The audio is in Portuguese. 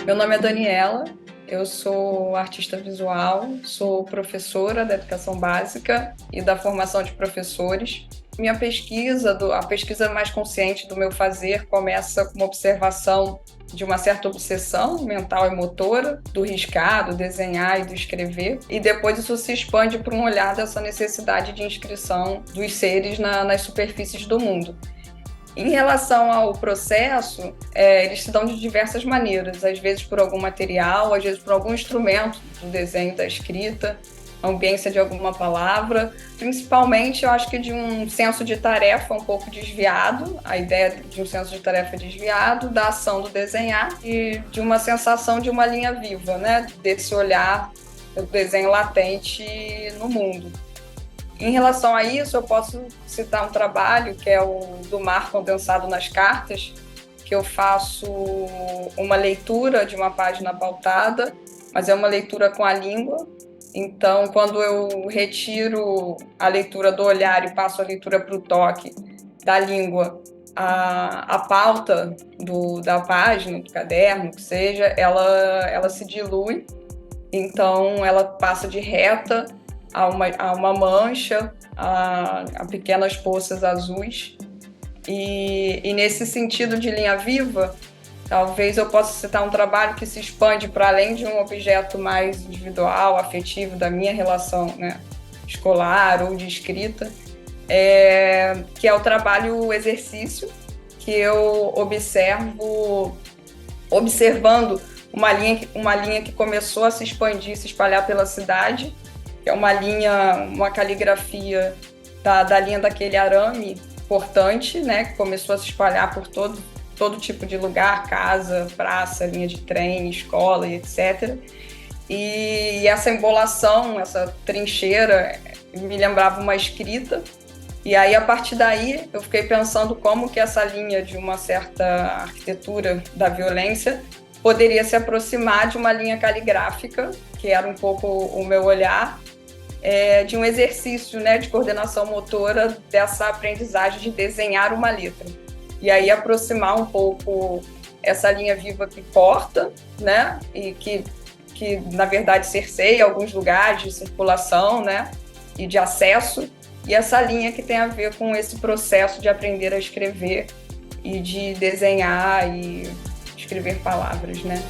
Meu nome é Daniela, eu sou artista visual, sou professora da educação básica e da formação de professores. Minha pesquisa, a pesquisa mais consciente do meu fazer, começa com uma observação de uma certa obsessão mental e motora, do riscar, do desenhar e do escrever, e depois isso se expande para um olhar dessa necessidade de inscrição dos seres nas superfícies do mundo. Em relação ao processo, eles se dão de diversas maneiras, às vezes por algum material, às vezes por algum instrumento do desenho, da escrita, a ambiência de alguma palavra. Principalmente, eu acho que de um senso de tarefa um pouco desviado, a ideia de um senso de tarefa desviado, da ação do desenhar e de uma sensação de uma linha viva, né? Desse olhar do desenho latente no mundo. Em relação a isso, eu posso citar um trabalho que é o do mar condensado nas cartas, que eu faço uma leitura de uma página pautada, mas é uma leitura com a língua. Então, quando eu retiro a leitura do olhar e passo a leitura para o toque da língua, a pauta da página, do caderno, que seja, ela se dilui. Então, ela passa de reta a uma mancha, a pequenas poças azuis. E nesse sentido de linha viva, talvez eu possa citar um trabalho que se expande para além de um objeto mais individual, afetivo, da minha relação, né, escolar ou de escrita, que é o trabalho o exercício, que eu observando uma linha que começou a se expandir, se espalhar pela cidade, que é uma caligrafia da linha daquele arame portante, né, que começou a se espalhar por todo tipo de lugar, casa, praça, linha de trem, escola e etc. E essa embolação, essa trincheira, me lembrava uma escrita. E aí, a partir daí, eu fiquei pensando como que essa linha de uma certa arquitetura da violência poderia se aproximar de uma linha caligráfica, que era um pouco o meu olhar, de um exercício, né, de coordenação motora dessa aprendizagem de desenhar uma letra. E aí aproximar um pouco essa linha viva que corta, né, e que na verdade cerceia alguns lugares de circulação, né, e de acesso, e essa linha que tem a ver com esse processo de aprender a escrever e de desenhar e escrever palavras, né?